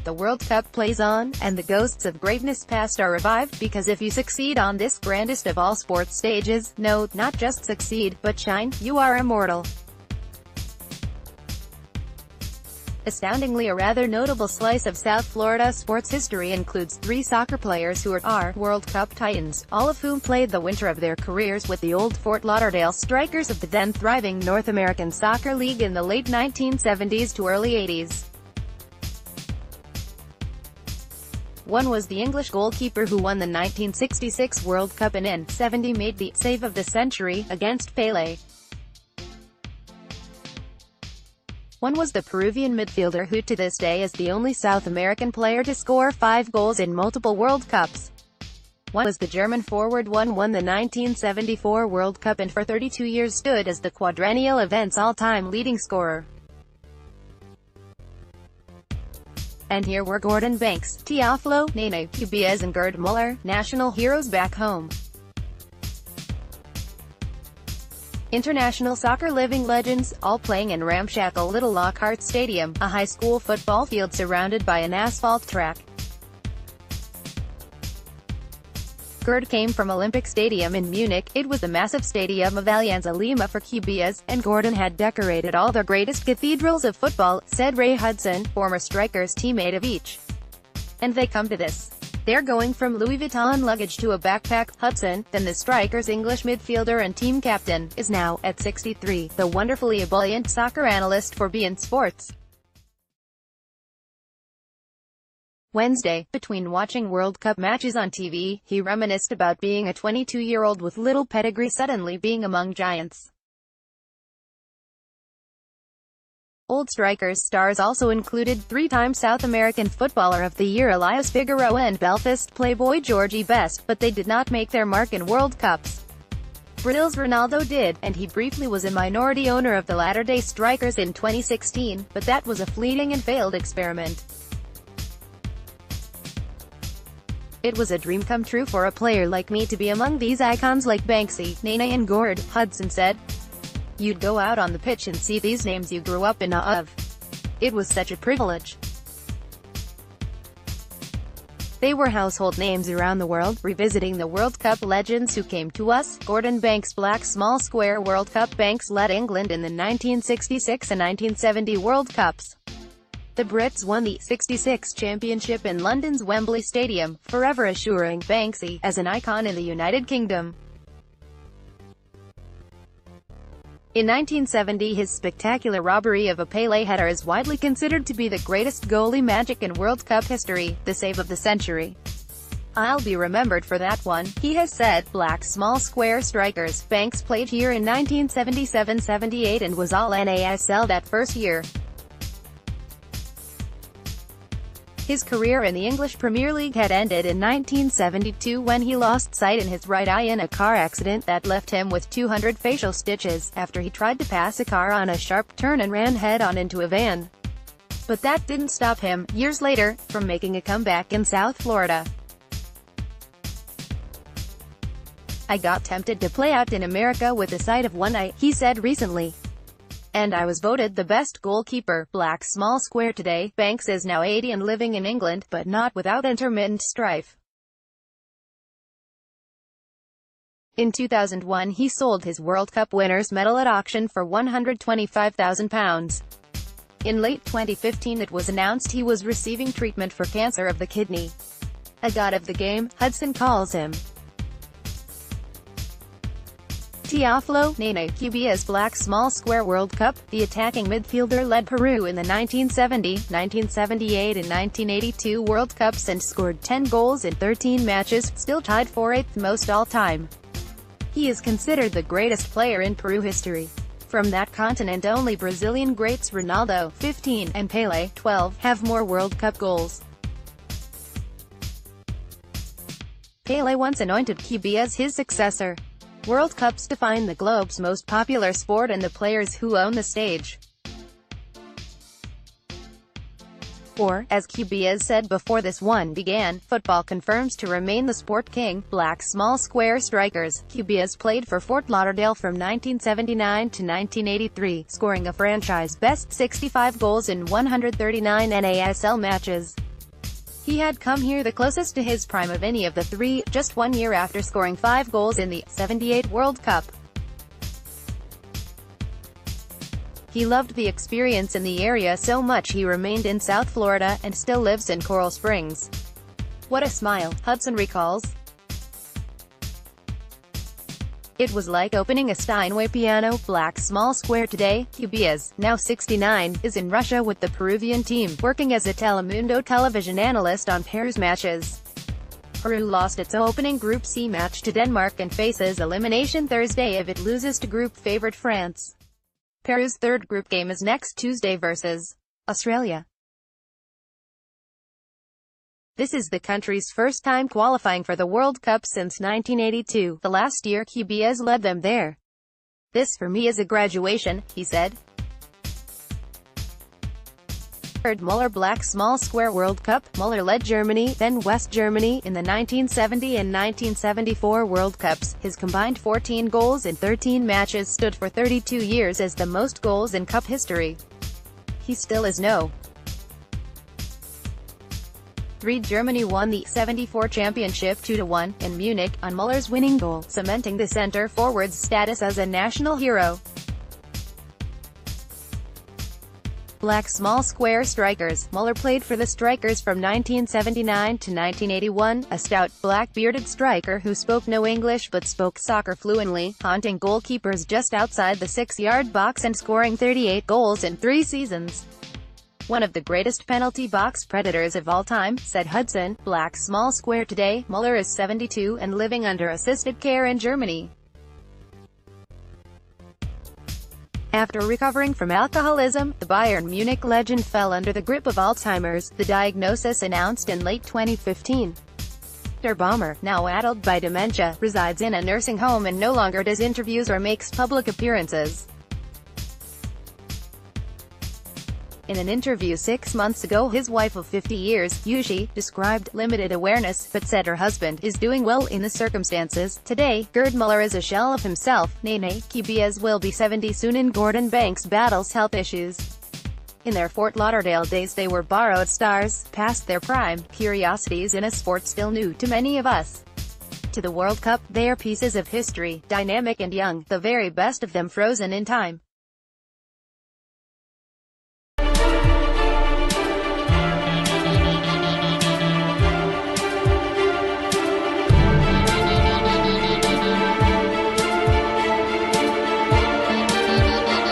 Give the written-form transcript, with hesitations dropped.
the World Cup plays on, and the ghosts of greatness past are revived, because if you succeed on this grandest of all sports stages, no, not just succeed, but shine, you are immortal. Astoundingly, a rather notable slice of South Florida sports history includes 3 soccer players who are World Cup titans, all of whom played the winter of their careers with the old Fort Lauderdale Strikers of the then thriving North American Soccer League in the late 1970s to early 80s. One was the English goalkeeper who won the 1966 World Cup and in '70 made the save of the century against Pelé. One was the Peruvian midfielder who to this day is the only South American player to score 5 goals in multiple World Cups. One was the German forward won the 1974 World Cup and for 32 years stood as the quadrennial event's all-time leading scorer. And here were Gordon Banks, Teofilo, Nene, Cubillas and Gerd Muller, national heroes back home. International soccer living legends, all playing in ramshackle little Lockhart Stadium, a high school football field surrounded by an asphalt track. Gerd came from Olympic Stadium in Munich. It was the massive stadium of Allianz Lima for Cubillas, and Gordon had decorated all the greatest cathedrals of football, said Ray Hudson, former Strikers teammate of each. And they come to this. They're going from Louis Vuitton luggage to a backpack. Hudson, then the Strikers' English midfielder and team captain, is now, at 63, the wonderfully ebullient soccer analyst for beIN Sports. Wednesday, between watching World Cup matches on TV, he reminisced about being a 22-year-old with little pedigree suddenly being among giants. Old Strikers stars also included 3-time South American Footballer of the Year Elias Figueroa and Belfast playboy Georgie Best, but they did not make their mark in World Cups. Brazil's Ronaldo did, and he briefly was a minority owner of the Latter-day Strikers in 2016, but that was a fleeting and failed experiment. It was a dream come true for a player like me to be among these icons like Banksy, Nene and Gord, Hudson said. You'd go out on the pitch and see these names you grew up in awe of. It was such a privilege. They were household names around the world, revisiting the World Cup legends who came to us. Gordon Banks' black small square World Cup. Banks led England in the 1966 and 1970 World Cups. The Brits won the '66 championship in London's Wembley Stadium, forever assuring Banksy as an icon in the United Kingdom. In 1970, his spectacular robbery of a Pelé header is widely considered to be the greatest goalie magic in World Cup history, the save of the century. I'll be remembered for that one, he has said. Black small square Strikers. Banks played here in 1977-78 and was all NASL that first year. His career in the English Premier League had ended in 1972 when he lost sight in his right eye in a car accident that left him with 200 facial stitches, after he tried to pass a car on a sharp turn and ran head-on into a van. But that didn't stop him, years later, from making a comeback in South Florida. I got tempted to play out in America with the sight of one eye, he said recently. And I was voted the best goalkeeper. Black small square today. Banks is now 80 and living in England, but not without intermittent strife. In 2001 he sold his World Cup winners' medal at auction for £125,000. In late 2015 it was announced he was receiving treatment for cancer of the kidney. A god of the game, Hudson calls him. Teofilo, Nene, Cubillas' black small square World Cup. The attacking midfielder led Peru in the 1970, 1978 and 1982 World Cups and scored 10 goals in 13 matches, still tied for 8th most all-time. He is considered the greatest player in Peru history. From that continent only Brazilian greats Ronaldo, 15, and Pelé, 12, have more World Cup goals. Pelé once anointed Cubillas his successor. World Cups define the globe's most popular sport and the players who own the stage. Or, as Cubillas said before this one began, football confirms to remain the sport king. Black small square Strikers. Cubillas played for Fort Lauderdale from 1979 to 1983, scoring a franchise-best 65 goals in 139 NASL matches. He had come here the closest to his prime of any of the three, just 1 year after scoring 5 goals in the '78 World Cup. He loved the experience in the area so much he remained in South Florida, and still lives in Coral Springs. What a smile, Hudson recalls. It was like opening a Steinway piano. Black small square today. Cubillas, now 69, is in Russia with the Peruvian team, working as a Telemundo television analyst on Peru's matches. Peru lost its opening Group C match to Denmark and faces elimination Thursday if it loses to group favorite France. Peru's third group game is next Tuesday versus Australia. This is the country's first time qualifying for the World Cup since 1982, the last year Cubillas led them there. "This for me is a graduation," he said. Third Muller Black Small Square World Cup. Muller led Germany, then West Germany, in the 1970 and 1974 World Cups. His combined 14 goals in 13 matches stood for 32 years as the most goals in Cup history. He still is no. 3 Germany won the '74 championship 2-1 in Munich, on Muller's winning goal, cementing the centre-forward's status as a national hero. Black Small Square Strikers. Muller played for the Strikers from 1979 to 1981, a stout, black-bearded striker who spoke no English but spoke soccer fluently, haunting goalkeepers just outside the 6-yard box and scoring 38 goals in 3 seasons. "One of the greatest penalty box predators of all time," said Hudson. Black Small Square today. Muller is 72 and living under assisted care in Germany. After recovering from alcoholism, the Bayern Munich legend fell under the grip of Alzheimer's, the diagnosis announced in late 2015. Der Bomber, now addled by dementia, resides in a nursing home and no longer does interviews or makes public appearances. In an interview 6 months ago, his wife of 50 years, Yuji, described limited awareness, but said her husband is doing well in the circumstances. Today, Gerd Muller is a shell of himself. Nene Cubillas will be 70 soon, and Gordon Banks battles health issues. In their Fort Lauderdale days they were borrowed stars, past their prime, curiosities in a sport still new to many of us. To the World Cup, they are pieces of history, dynamic and young, the very best of them frozen in time.